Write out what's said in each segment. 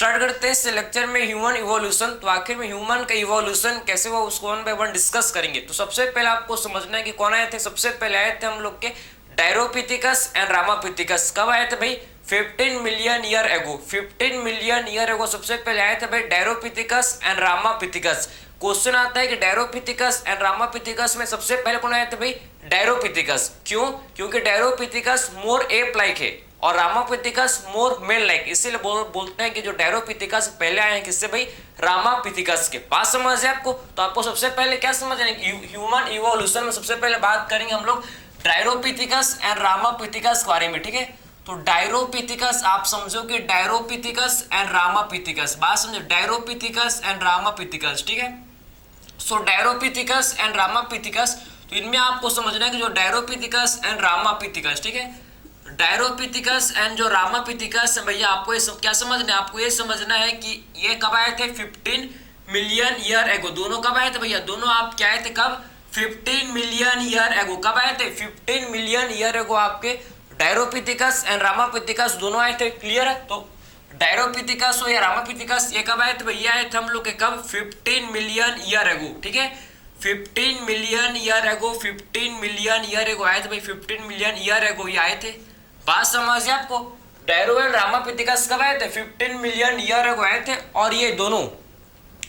Start करते हैं इस लेक्चर में ह्यूमन इवोल्यूशन। तो आखिर में ह्यूमन का इवोल्यूशन कैसे हुआ उसको वन बाय वन डिस्कस करेंगे। तो सबसे पहले आपको समझना है कि कौन आए थे। सबसे पहले आए थे हम लोग के डायरोपिथिकस एंड रामापिथिकस। कब आए थे भाई? 15 million year ago. 15 million year ago सबसे पहले आए थे भाई डायरोपिथिकस एंड रामापिथिकस। क्वेश्चन आता है कि डायरोपिथिकस एंड रामापिथिकस में सबसे पहले कौन आए थे भाई? डायरोपिथिकस। क्यों? क्योंकि डायरोपिथिकस मोर एप लाइक है और रामापिथिकस मोर मेल लाइक, इसीलिए बोलते हैं कि जो डायरोपिथिकस पहले आए हैं किससे भाई? रामापिथिकस के। बात समझ है आपको? तो आपको सबसे पहले क्या समझना है? ह्यूमन इवोल्यूशन में सबसे पहले बात करेंगे हम लोग डायरोपिथिकस एंड रामापिथिकस के बारे में, ठीक है। तो डायरोपिथिकस आप समझो कि डायरोपिथिकस एंड रामापिथिकस, बात समझो, डायरोपिथिकस एंड रामापिथिकस, ठीक है। सो डायरोपिथिकस एंड रामापिथिकस, तो इनमें आपको समझना है कि जो डायरोपिथिकस एंड रामापिथिकस, ठीक है, डायरोपिथिकस एंड जो रामापिथिकस है भैया, आपको ये क्या समझना है? आपको ये समझना है कि ये कब आए थे? 15 मिलियन ईयर एगो। दोनों कब आए थे भैया? दोनों आप क्या आए थे? कब? 15 मिलियन ईयर एगो। कब आए थे? 15 मिलियन ईयर एगो आपके डायरोपिथिकस एंड रामापिथिकस दोनों आए थे। क्लियर है? तो डायरोपिथिकस हो या रामापिथिकस, ये कब आए थे भैया? आए थे हम लोग के कब? 15 मिलियन ईयर एगो, ठीक है। 15 million year ago, 15 million year ago आए थे भाई। 15 मिलियन ईयर एगो ये आए थे। बात समझ है आपको? डायरो एंड रामापिथिकस कब आए थे? 15 मिलियन ईयर एगो आए थे। और ये दोनों,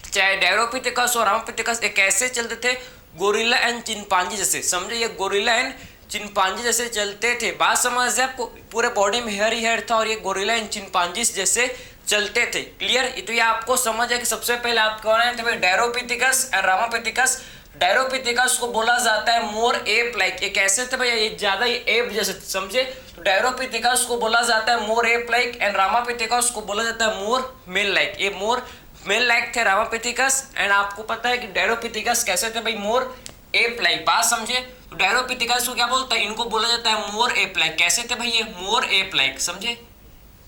चाहे डायरोपिथिकस और रामापिथिकस, एक ऐसे चलते थे गोरिल्ला एंड चिंपांजी जैसे। समझे? ये गोरिल्ला एंड चिंपांजी जैसे चलते थे। बात समझ है आपको? पूरे बॉडी में हेयर ही हेयर था और ये गोरिल्ला एंड चिंपांजी जैसे चलते थे। क्लियर? तो ये आपको समझ है कि सबसे पहले आप कौन आए थे भाई? डायरोपिथिकस एंड रामापिथिकस। डायरोपिथिकस को बोला जाता है मोर एप लाइक। एक ऐसे थे भैया, ये ज्यादा ही एप जैसे, समझे? तो डायरोपिथिकस को बोला जाता है मोर एप लाइक एंड रामापिथिकस को बोला जाता है मोर मेल लाइक। ये मोर मेल लाइक थे रामापिथिकस, एंड आपको पता है कि डायरोपिथिकस कैसे थे भाई? मोर एप लाइक। बात समझे? तो डायरोपिथिकस को क्या बोलता है? इनको बोला जाता है मोर एप लाइक। कैसे थे भाई? ये मोर एप लाइक। समझे?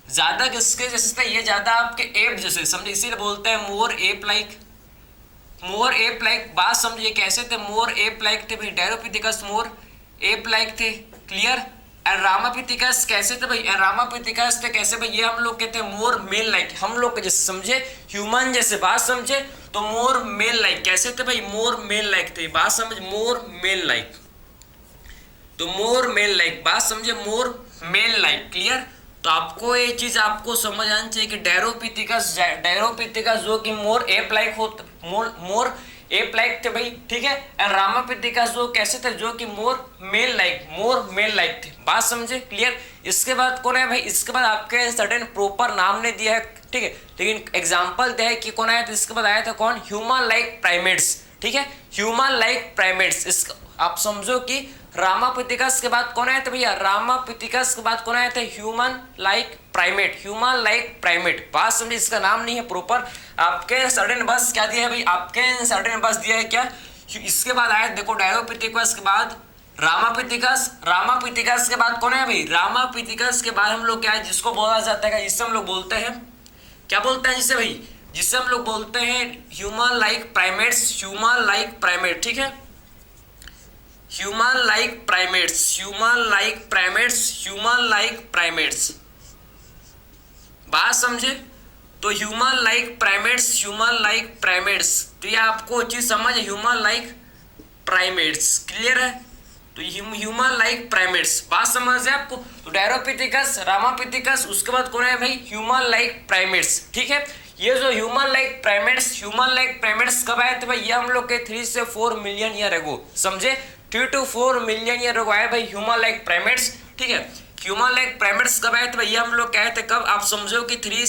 ज्यादा किसके जैसे थे? ये ज्यादा आपके एप जैसे, समझे? इसीलिए बोलते हैं मोर एप लाइक। मोर एप लाइक। बात समझिए कैसे थे? मोर एप लाइक थे भाई डायरोपिथिकस, मोर एप लाइक थे। क्लियर? एंड रामापिथिकस कैसे थे भाई? रामापिथिकस थे कैसे भाई? ये हम लोग कहते हैं मोर मेल लाइक, हम लोग के जैसे, समझे? ह्यूमन जैसे। बात समझे? तो मोर मेल लाइक कैसे थे भाई? मोर मेल लाइक थे। बात समझ? मोर मेल लाइक, तो मोर मेल लाइक। बात समझे? More male like. क्लियर? तो आपको ये चीज आपको समझ आनी चाहिए कि डायरोपिथिकस जो कि मोर एप लाइक हो, मोर एप लाइक थे भाई, ठीक है। एंड रामापिथिकस जो कैसे थे? जो कि मोर मेल लाइक थे। बात समझे? क्लियर? इसके बाद कौन है भाई? इसके बाद आपके सर्टेन प्रॉपर नाम ने दिया है, ठीक है, लेकिन एग्जाम्पल दिया है कि कौन आया था। इसके बाद आया था कौन? ह्यूमन लाइक प्राइमेट्स, ठीक है, ह्यूमन लाइक प्राइमेट्स। इसका आप समझो कि रामापिथिकस के बाद कौन आए थे भैया? रामापिथिकस के बाद कौन आए थे? Human like primate, human like primate. बात समझिए, इसका नाम नहीं है प्रॉपर, आपके सर्टेन बस क्या दिया है भाई? आपके सर्टेन बस दिया है क्या? इसके बाद आए देखो डायरोपिथिकस के बाद रामापिथिकस। रामापिथिकस के बाद कौन है भाई? रामापिथिकस के बाद हम लोग क्या है, जिसको बोला जाता है, जिससे हम लोग बोलते हैं, क्या बोलते हैं जिससे भाई? जिससे हम लोग बोलते हैं human like primates, human like primate, ठीक है, human like primates, human like primates, human like primates. बात समझे? तो human like primates, human like primates, तो ये आपको चीज समझ, ह्यूमन लाइक प्राइमेट्स। क्लियर है? तो ह्यूमन लाइक प्राइमेट्स। बात समझ है आपको? तो डायरोपिथिकस, रामापिथिकस, उसके बाद कौन है भाई? ह्यूमन लाइक प्राइमेट्स, ठीक है। ये जो ह्यूमन लाइक प्राइमेट्स कब आए थे भाई? ये हम लोग के 3 से 4 मिलियन ईयर एगो, समझे? 3 to 4 मिलियन ईयर एगो आए भाई ह्यूमन लाइक प्राइमेट्स, ठीक है। ह्यूमन लाइक प्राइमेट्स कब आए थे भाई? ये हम लोग कहे थे कब? आप समझो कि 3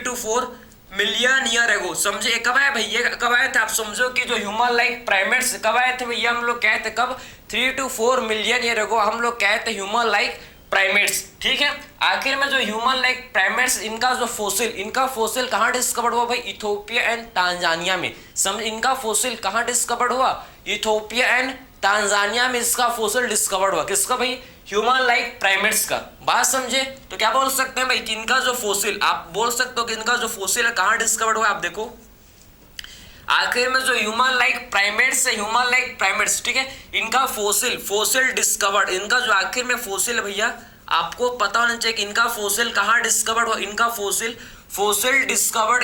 to 4 मिलियन ईयर एगो, समझे? कब आए भाई? ये कब आए थे? आप समझो कि जो ह्यूमन लाइक प्राइमेट्स कब आए थे भैया? हम लोग कहे थे कब? 3 to 4 मिलियन ईयर एगो हम लोग कहे थे ह्यूमन लाइक प्राइमेट्स, ठीक है। आखिर में जो ह्यूमन लाइक प्राइमेट्स, इनका जो इनका फोसिल कहाँ डिस्कवर्ड हुआ भाई? इथोपिया एंड तांजानिया में। समझ? इनका फोसिल कहाँ डिस्कवर्ड हुआ? इथोपिया एंड तांजानिया में इसका फोसिल डिस्कवर्ड हुआ। किसका भाई? ह्यूमन लाइक प्राइमेट्स का। बात समझे? तो क्या बोल सकते हैं भाई कि इनका जो फोसिल, आप बोल सकते हो कि इनका जो फोसिल है कहाँ डिस्कवर्ड हुआ? आप देखो आखिर में जो ह्यूमन लाइक प्राइमेट्स है, ह्यूमन लाइक प्राइमेट्स, ठीक है, इनका फोसिल डिस्कवर्ड, इनका जो आखिर में फोसिल है भैया, आपको पता होना चाहिए कि इनका फॉसिल कहाँ डिस्कवर्ड हुआ। इनका फॉसिल डिस्कवर्ड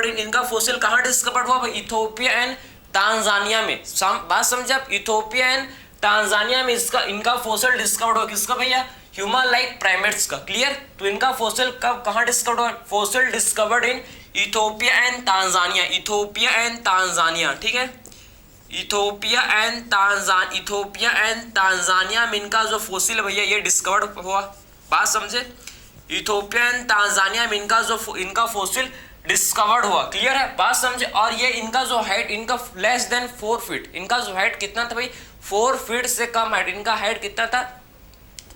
इन इनका फॉसिल कहाँ डिस्कवर्ड हुआ भाई? इथोपिया एंड तांजानिया में। बात समझे आप? इथोपिया एंड तांजानिया में इनका फॉसिल डिस्कवर्ड हुआ। किसका भैया? ह्यूमन लाइक प्राइमेट्स का। क्लियर? तो इनका फॉसिल कब कहाँ डिस्कवर्ड हुआ? Fossil discovered in Ethiopia and Tanzania. Ethiopia and Tanzania, ठीक है, इथोपिया एंड तांजानिया में इनका जो फॉसिल भैया ये डिस्कवर्ड हुआ। बात समझे? इथोपिया एंड तांजानिया में इनका फॉसिल डिस्कवर्ड हुआ। क्लियर है? बात समझे? और ये इनका जो हाइट, इनका लेस देन 4 फीट। इनका जो हाइट कितना था भाई? 4 फीट से कम हाइट। इनका हाइट कितना था?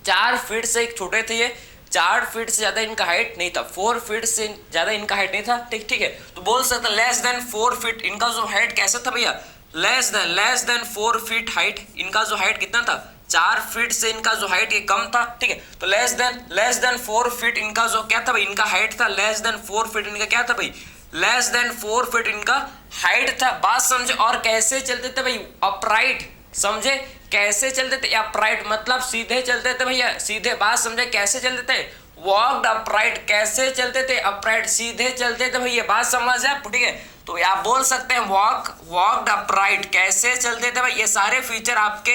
4 फीट से एक छोटे थे ये। 4 फीट से ज्यादा इनका हाइट नहीं था। 4 फीट से ज्यादा इनका हाइट नहीं था। ठीक है, तो बोल सकते लेस देन 4 फीट। इनका जो हाइट कैसा था भैया? Less than 4 feet height. इनका जो हाइट कितना था? 4 फीट से इनका जो हाइट ये कम था। ठीक है, तो लेस देन 4 फीट इनका जो क्या था भाई? इनका हाइट था। लेस देन 4 फीट इनका क्या था भाई? लेस देन 4 फीट इनका हाइट था। बात समझे? और कैसे चलते थे भाई? अपराइट। समझे? कैसे चलते थे? अपराइट मतलब सीधे चलते थे भैया, सीधे। बात समझे? कैसे चलते थे? Walked upright. कैसे चलते थे? अपराइट, सीधे चलते थे भैया। बात समझ आप? ठीक है, तो आप बोल सकते हैं वॉक्ड अपराइट। कैसे चलते थे भाई? ये सारे फीचर आपके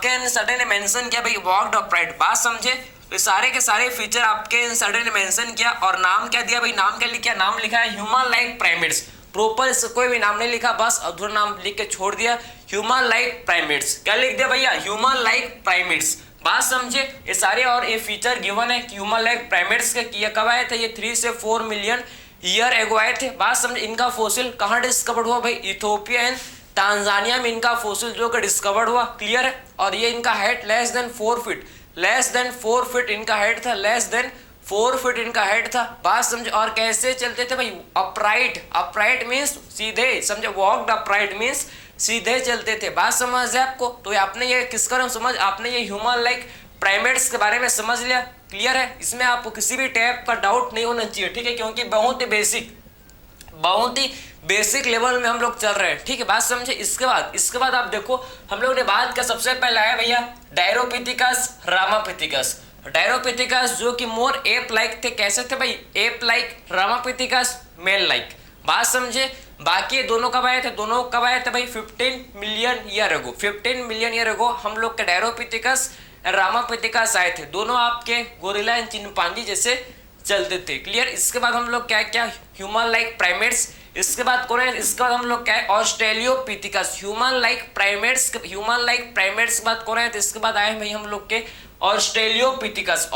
एनसीईआरटी ने मेंशन किया भाई, वॉक्ड अपराइट। बात समझे? तो सारे के सारे फीचर आपके एनसीईआरटी ने मेंशन किया। और नाम क्या दिया भाई? नाम क्या लिखा? नाम लिखा है ह्यूमन लाइक प्राइमेट्स। प्रॉपर इससे कोई भी नाम नहीं लिखा, बस अधूरा नाम लिख के छोड़ दिया, ह्यूमन लाइक प्राइमेट्स। क्या लिख दिया भैया? Human like primates. बात समझे? ये सारे और ये फीचर गिवन है कि ह्यूमन लाइक प्राइमेट्स के किया कब आए थे? ये 3 से 4 मिलियन ईयर एगो आए थे। बात समझे? इनका फॉसिल कहाँ डिस्कवर्ड हुआ भाई? इथोपिया एंड तांजानिया में इनका फॉसिल जो कि डिस्कवर्ड हुआ। क्लियर है? और ये इनका height less than 4 feet. Less than 4 feet इनका हाइट था। लेस देन 4 फीट इनका हाइट था। बात समझे? और कैसे चलते थे भाई? अपराइट। अपराइट मीन्स सीधे। समझे? वॉक्ड अपराइट मीन्स सीधे चलते थे। बात समझ है आपको? तो आपने ये किसका समझ, आपने ये ह्यूमन लाइक प्राइमेट्स के बारे में समझ लिया। क्लियर है? इसमें आपको किसी भी टाइप का डाउट नहीं होना चाहिए। ठीक है, क्योंकि बहुत ही बेसिक लेवल में हम लोग चल रहे हैं। ठीक है, बात समझे? इसके बाद आप देखो, हम लोग ने बात किया सबसे पहले आया भैया डायरोपिथिकस, रामापिथिकस। डायरोपिथिकस जो कि मोर एप लाइक थे। कैसे थे भाई? Ape like. Ramapithecus male like. बात समझे? बाकी दोनों कब आए थे? दोनों कब आए थे भाई? 15 million year ago. 15 million year ago हम लोग के डायरोपिथिकस रामापिथिकस आए थे। दोनों आपके गोरिल्ला एंड चिंपांजी जैसे चलते थे। क्लियर? इसके बाद हम लोग क्या ह्यूमन लाइक प्राइमेट्स। इसके बाद कौन है? इसके बाद हम लोग क्या है? ऑस्ट्रेलियोपिथिकस। ह्यूमन लाइक प्राइमेट्स के बाद कौन है? तो इसके बाद आए भाई हम लोग के ऑस्ट्रेलियोपिथिकस।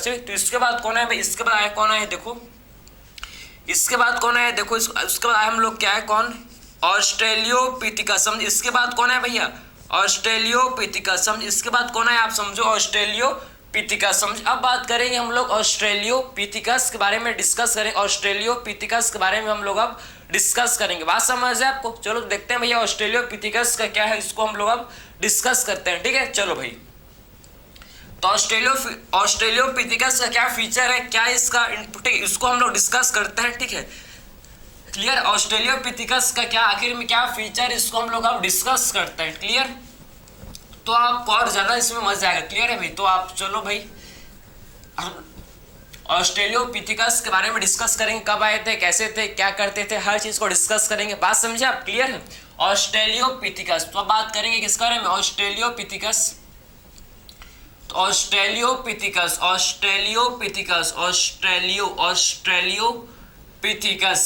ठीक, तो इसके बाद कौन है भाई? इसके बाद आए कौन है? देखो इसके बाद कौन है? देखो इसके बाद आए हम लोग क्या है? कौन? ऑस्ट्रेलियोपिथिकस। समझ? इसके बाद कौन है भैया? ऑस्ट्रेलियोपिथिकस। समझ? इसके बाद कौन है? आप समझो ऑस्ट्रेलियोपिथिकस। समझ? अब बात करेंगे हम लोग ऑस्ट्रेलियोपिथिकस के बारे में डिस्कस करेंगे। ऑस्ट्रेलियोपिथिकस के बारे में हम लोग अब डिस्कस करेंगे। बात समझ है आपको? चलो देखते हैं भैया ऑस्ट्रेलियोपिथिकस का क्या है, इसको हम लोग अब डिस्कस करते हैं। ठीक है, चलो भाई। तो ऑस्ट्रेलियोपिथिकस का क्या फीचर है, क्या इसका इनपुट है, इसको हम लोग डिस्कस करते हैं। ठीक है, क्लियर? ऑस्ट्रेलियोपिथिकस का क्या आखिर में क्या फीचर, इसको हम लोग अब डिस्कस करते हैं। क्लियर? तो आपको और ज्यादा इसमें मजा आएगा। क्लियर है भाई? तो आप चलो भाई, हम ऑस्ट्रेलियोपिथिकस के बारे में डिस्कस करेंगे। कब आए थे, कैसे थे, क्या करते थे, हर चीज को डिस्कस करेंगे। बात समझे आप? क्लियर है? ऑस्ट्रेलियोपिथिकस। तो अब बात करेंगे किसके बारे में? ऑस्ट्रेलियोपिथिकस। ऑस्ट्रेलियोपिथिकस।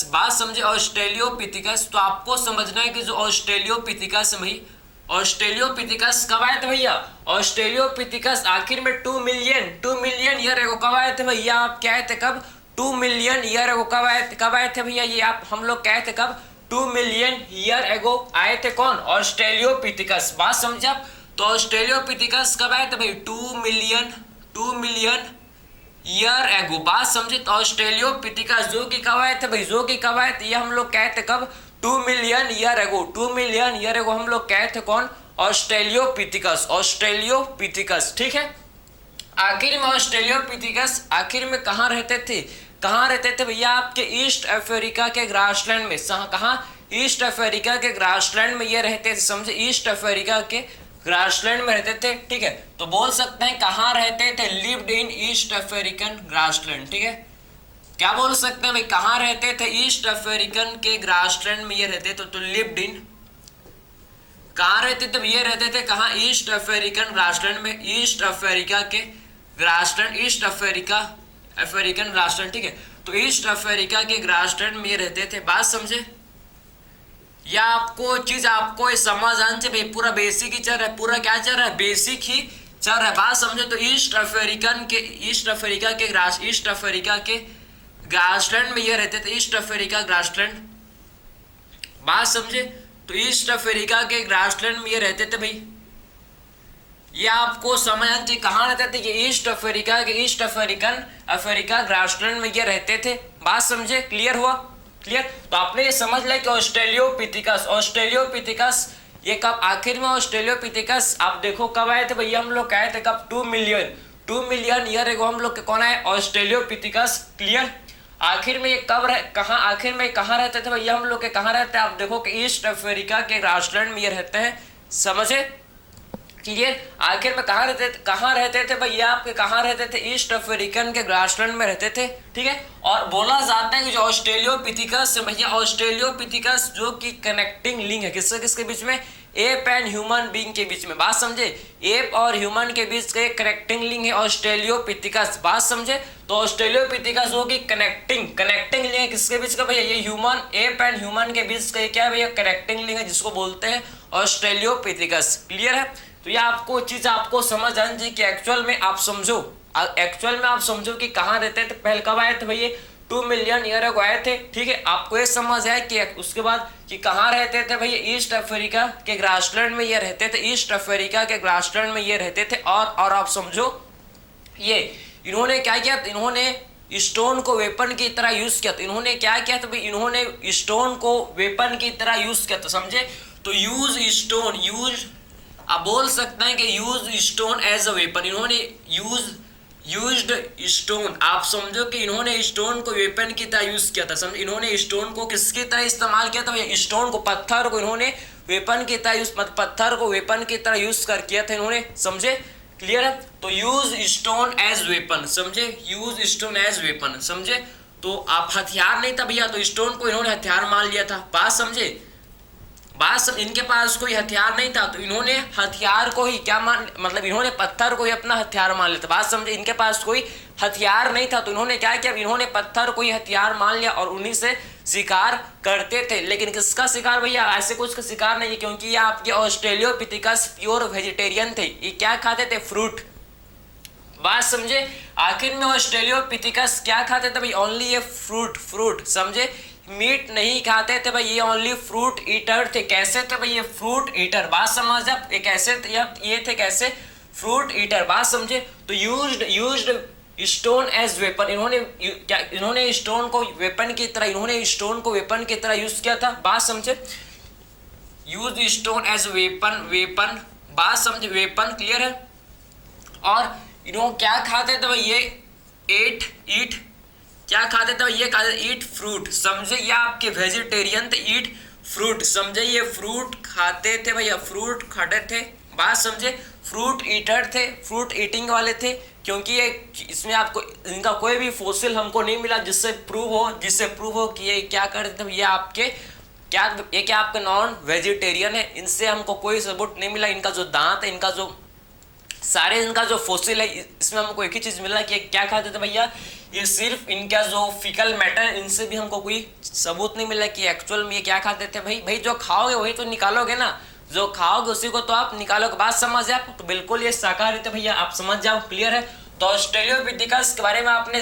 बात समझे? ऑस्ट्रेलियोपिथिकस। तो आपको समझना है कि जो ऑस्ट्रेलियोपिथिकस है भाई, ऑस्ट्रेलियोपिथिकस कब आए थे भैया? ऑस्ट्रेलियोपिथिकस आखिर में 2 मिलियन ईयर एगो कब आए थे भैया? आप क्या आए थे कब? 2 मिलियन ईयर एगो कब आए थे भैया? ये आप हम लोग क्या थे कब? 2 मिलियन ईयर एगो आए थे। कौन? ऑस्ट्रेलियोपिथिकस। बात समझे आप? तो ऑस्ट्रेलियोपिथिकस कब आए थे भाई? 2 मिलियन ईयर एगो। बात समझे? तो ऑस्ट्रेलियोपिथिकस जो कि कब आए थे भाई? जो कि कब आए थे? ये हम लोग कहते कब? 2 million year ago. 2 million year ago हम लोग कहते कौन? ऑस्ट्रेलियोपिथिकस। ठीक है, आखिर में ऑस्ट्रेलियोपिथिकस आखिर में कहाँ रहते थे? भैया आपके ईस्ट अफ्रीका के ग्रासलैंड में। कहाँ? ईस्ट अफ्रीका के ग्रासलैंड में ये रहते थे। समझे? ईस्ट अफ्रीका के ग्रासलैंड में रहते थे, ठीक है। तो बोल सकते हैं कहाँ रहते थे, lived in east African grassland, ठीक है। क्या बोल सकते हैं भाई, कहाँ रहते थे, ईस्ट अफ्रीकन के ग्रासलैंड में ये रहते थे। तो लिव्ड इन, कहाँ रहते थे, ये रहते थे कहाँ, ईस्ट अफ्रीकन ग्रासलैंड में, ईस्ट अफ्रीका के ग्रासलैंड, ईस्ट अफ्रीकन ग्रासलैंड, ठीक है। तो ईस्ट अफ्रीका के ग्रासलैंड में ये रहते थे, बात समझे। या आपको चीज आपको समझ आना चाहिए भाई, पूरा बेसिक ही चल रहा है, पूरा क्या चल रहा है, बेसिक ही चल रहा है, बात समझे। तो ईस्ट अफ्रीका के ग्रासलैंड में ये रहते थे, ईस्ट अफ्रीका ग्रासलैंड, बात समझे। तो ईस्ट अफ्रीका के ग्रासलैंड में ये रहते थे भाई, ये आपको समझ आना चाहिए कहाँ रहते थे, ये ईस्ट अफ्रीका ग्रासलैंड में ये रहते थे, बात समझे, क्लियर हुआ, क्लियर। तो आपने ये समझ लिया कि ऑस्ट्रेलियोपिथिकस ये कब, आखिर में ऑस्ट्रेलियोपिथिकस आप देखो कब आए थे भैया, हम लोग आए थे कब, 2 मिलियन ईयर एगो हम लोग के कौन आए, ऑस्ट्रेलियोपिथिकस, क्लियर। आखिर में ये कब कहाँ, आखिर में कहाँ रहते थे भैया हम लोग के, कहाँ रहते हैं, आप देखो कि ईस्ट अफ्रीका के ग्रासलैंड में ये रहते हैं, समझे, क्लियर। आखिर में कहाँ रहते थे भैया आपके, कहाँ रहते थे, ईस्ट अफ्रीकन के ग्रासलैंड में रहते थे, ठीक है। और बोला जाता है कि जो ऑस्ट्रेलियोपिथिकस भैया, ऑस्ट्रेलियोपिथिकस जो कि कनेक्टिंग लिंक है किसके बीच में, एप एंड ह्यूमन बीइंग के बीच में, बात समझे। एप और ह्यूमन के बीच का एक कनेक्टिंग लिंक है ऑस्ट्रेलियोपिथिकस, बात समझे। तो ऑस्ट्रेलियोपिथिकस होगी कनेक्टिंग लिंक है किसके बीच का भैया, ये ह्यूमन, एप एंड ह्यूमन के बीच का क्या है भैया, कनेक्टिंग लिंक है, जिसको बोलते हैं ऑस्ट्रेलियोपिथिकस, क्लियर है। तो ये आपको चीज आपको समझ आनी चाहिए कि एक्चुअल में आप समझो कि कहाँ रहते थे, पहले कब आए थे भैया, 2 मिलियन ईयर अगो आए थे, ठीक है। आपको ये समझ आया कि उसके बाद कि कहाँ रहते थे भैया, ईस्ट अफ्रीका के ग्रासलैंड में ये रहते थे, ईस्ट अफ्रीका के ग्रासलैंड में ये रहते थे। और आप समझो ये इन्होंने क्या किया, इन्होंने स्टोन को वेपन की तरह यूज किया। तो इन्होंने क्या किया, तो भाई इन्होंने स्टोन को वेपन की तरह यूज किया, तो समझे। तो यूज आप बोल सकते हैं कि use stone as a weapon, इन्होंने यूज्ड स्टोन, आप समझो कि इन्होंने स्टोन को वेपन की तरह यूज किया था, समझ। इन्होंने स्टोन को किसकी तरह इस्तेमाल किया था, स्टोन को, पत्थर को इन्होंने वेपन की तरह यूज कर किया था इन्होंने, समझे, क्लियर है। तो यूज स्टोन एज वेपन, समझे, यूज स्टोन एज वेपन, समझे। तो आप हथियार नहीं था भैया, तो स्टोन को इन्होंने हथियार मान लिया था, बात समझे। इनके पास कोई हथियार नहीं था, तो इन्होंने हथियार को ही क्या मतलब इन्होंने पत्थर को ही अपना हथियार मान लिया था, बात समझे। इनके पास कोई हथियार नहीं था, तो इन्होंने क्या किया, इन्होंने पत्थर को ही हथियार मान लिया और उन्हीं से शिकार करते थे। लेकिन किसका शिकार भैया, ऐसे कुछ का शिकार नहीं है, क्योंकि ये आपके ऑस्ट्रेलियोपिथिकस प्योर वेजिटेरियन थे, ये क्या खाते थे, फ्रूट, बात समझे। आखिर में ऑस्ट्रेलियोपिथिकस क्या खाते थे भाई, ओनली ये फ्रूट, समझे, मीट नहीं खाते थे भाई, ये ओनली फ्रूट ईटर थे। कैसे थे भाई, ये फ्रूट ईटर, बात समझ आप, ये कैसे थे, ये थे कैसे, फ्रूट ईटर, बात समझे। तो यूज्ड स्टोन एज वेपन, इन्होंने स्टोन को वेपन की तरह यूज किया था, बात समझे। यूज स्टोन एज वेपन, बात समझे, वेपन, क्लियर है। और इन्होंने क्या खाते थे भाई, ये ईट क्या खाते थे, ये खाते थे ईट फ्रूट, समझे। ये आपके वेजिटेरियन थे, ईट फ्रूट, समझे, ये फ्रूट खाते थे भैया, फ्रूट खाते थे, बात समझे। फ्रूट ईटर थे, फ्रूट ईटिंग वाले थे, क्योंकि ये इसमें आपको इनका कोई भी फॉसिल हमको नहीं मिला जिससे प्रूव हो कि ये क्या करते थे, ये आपके नॉन वेजिटेरियन है, इनसे हमको कोई सबूत नहीं मिला। इनका जो दांत है, इनका जो फॉसिल है, इसमें हमको एक ही चीज मिला कि क्या खाते थे भैया, ये सिर्फ इनका जो फिकल मैटर, इनसे भी हमको कोई सबूत नहीं मिला कि एक्चुअल में ये क्या खाते थे। भाई जो खाओगे वही तो निकालोगे ना, जो खाओगे उसी को तो आप निकालोगे, बात समझ आप। तो बिल्कुल ये शाकाहारी थे भैया, आप समझ जाओ, क्लियर है। तो ऑस्ट्रेलियोपिथिकस के बारे में आपने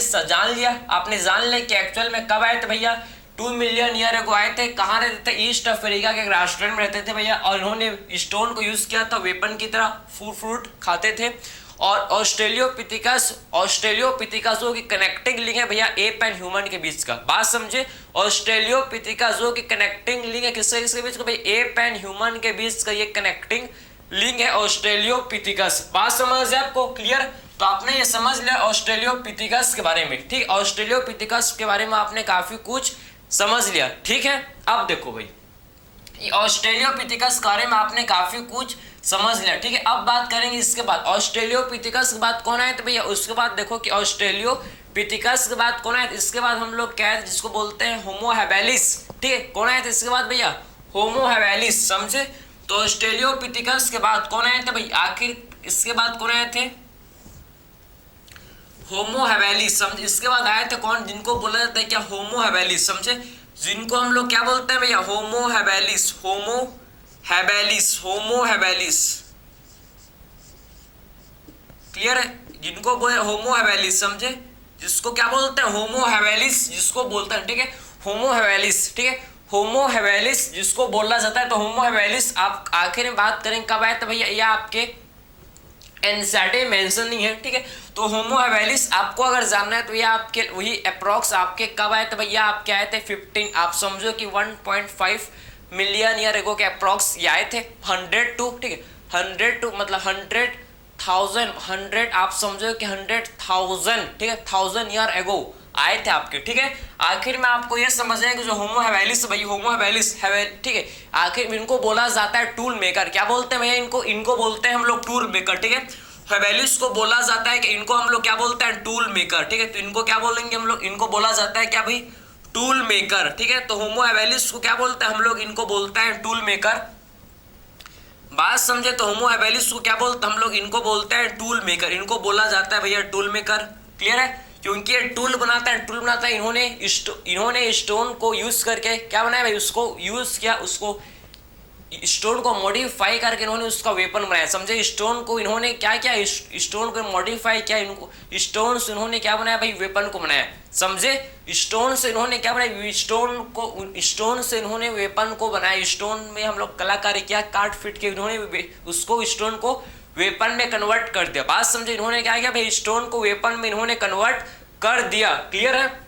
जान लिया कि एक्चुअल में कब आए थे भैया, 2 मिलियन ईयर अगो आए थे। कहाँ रहते थे, ईस्ट अफ्रीका के ग्रासलैंड में रहते थे भैया, और इन्होंने स्टोन को यूज किया था वेपन की तरह, फ्रूट खाते थे। और ऑस्ट्रेलियोपिथिकस की कनेक्टिंग लिंक है भैया एप एंड ह्यूमन के बीच का, बात समझे। ऑस्ट्रेलियोपिथिकस की कनेक्टिंग लिंक है किसके बीच का भाई, एप एंड ह्यूमन के बीच का ये कनेक्टिंग लिंक है ऑस्ट्रेलियोपिथिकस, बात समझ है आपको, क्लियर। तो आपने ये समझ लिया ऑस्ट्रेलियोपिथिकस के बारे में, ठीक। ऑस्ट्रेलियोपिथिकस के बारे में आपने काफी कुछ समझ लिया, ठीक है। अब देखो भाई, ऑस्ट्रेलियोपिथेकस के बारे में आपने काफी कुछ समझ लिया, ठीक है। अब बात करेंगे इसके बाद ऑस्ट्रेलियोपिथेकस के बाद कौन आए तो भैया उसके बाद देखो कि ऑस्ट्रेलियोपिथेकस के बाद कौन आए, इसके बाद हम लोग क्या है जिसको बोलते हैं होमो हैबिलिस, ठीक है। कौन आए थे इसके बाद भैया होमो हैबिलिस, समझे। तो ऑस्ट्रेलियोपिथेकस के बाद कौन आए थे भाई, आखिर इसके बाद कौन आए थे होमो हैबिलिस, समझे। इसके बाद आए थे कौन, जिनको बोला जाता है क्या होमो हैबिलिस, समझे। जिनको हम लोग क्या बोलते हैं भैया Homo habilis, Homo habilis, Homo habilis, clear है। जिनको बोले होमो हैबिलिस, समझे। जिसको क्या बोलते हैं होमो हैबिलिस, जिसको बोलते हैं, ठीक है होमो हैबिलिस, ठीक है होमो हैबिलिस जिसको बोला जाता है। तो होमो हैबिलिस आप आखिर में बात करें कब आए तो भैया, यह आपके एनसीईआरटी मेंशन नहीं है, ठीक है। तो होमो हैबिलिस आपको अगर जानना है तो ये आपके वही अप्रॉक्स आपके कब आए तो भैया आपके आए थे 15, आप समझो कि 1.5 मिलियन ईयर एगो के अप्रॉक्स ये आए थे 100 टू, ठीक है 100 टू मतलब 100,000 100 आप समझो कि 100,000, ठीक है 1000 ईयर एगो आए थे आपके, ठीक है। आखिर में आपको ये समझना है कि जो होमो हैबिलिस भाई होमो हैबिलिस है, ठीक है। आखिर इनको बोला जाता है टूल मेकर, क्या बोलते हैं भैया इनको बोलते हैं हम लोग टूल मेकर, ठीक है। हैबिलिस को बोला जाता है कि इनको हम लोग क्या बोलते हैं टूल मेकर, ठीक है। तो इनको क्या बोलेंगे हम लोग, इनको बोला जाता है क्या भाई टूल मेकर, ठीक है। तो होमो हैबिलिस को क्या बोलते हैं हम लोग, इनको बोलते हैं टूल मेकर, बात समझे। तो होमो हैबिलिस को क्या बोलते हैं हम लोग, इनको बोलते हैं टूल मेकर, इनको बोला जाता है भैया टूल मेकर, क्लियर है। क्योंकि ये टूल बनाता है इन्होंने स्टोन को यूज करके क्या बनाया भाई, उसको यूज किया, उसको स्टोन को मॉडिफाई करके इन्होंने उसका वेपन बनाया, समझे। स्टोन को इन्होंने क्या किया, स्टोन को मॉडिफाई किया, इनको स्टोन से इन्होंने क्या बनाया भाई वेपन को बनाया, समझे। स्टोन से इन्होंने क्या बनाया, स्टोन से इन्होंने वेपन को बनाया। स्टोन में हम लोग कलाकारी किया, काट फिट के इन्होंने उसको स्टोन को वेपन में कन्वर्ट कर दिया, बात समझे। इन्होंने क्या किया भाई स्टोन को वेपन में इन्होंने कन्वर्ट कर दिया, क्लियर है।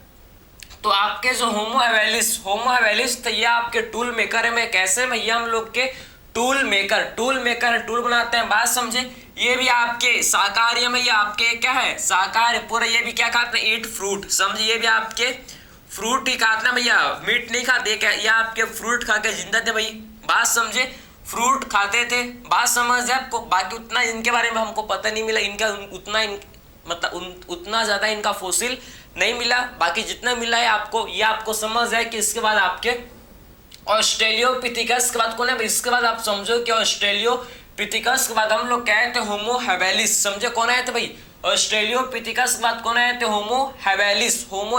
तो आपके जो होमो हैबिलिस तो ये आपके टूल मेकर है। मैं कैसे भैया हम लोग के टूल मेकर टूल बनाते हैं, बात समझे। ये भी आपके शाकाहारी में, ये आपके क्या है शाकाहारी पूरा, ये भी क्या खाते हैं ईट फ्रूट, समझे। ये भी आपके फ्रूट ही खाते हैं भैया, मीट नहीं खाते क्या, ये आपके फ्रूट खा के जिंदा थे भाई, बात समझे। फ्रूट खाते थे, बात समझ आपको। बाकी उतना इनके बारे में हमको पता नहीं मिला, इनका उतना मतलब उतना ज्यादा इनका फोसिल नहीं मिला, बाकी जितना मिला है आपको ये आपको समझ है कि इसके बाद आपके ऑस्ट्रेलियोपिथेकस के बाद कौन है, इसके बाद आप समझो कि ऑस्ट्रेलियोपिथेकस के बाद हम लोग क्या आए थे होमो हैबिलिस, समझे। कौन आए थे भाई ऑस्ट्रेलियोपिथेकस के बाद कौन आए थे होमो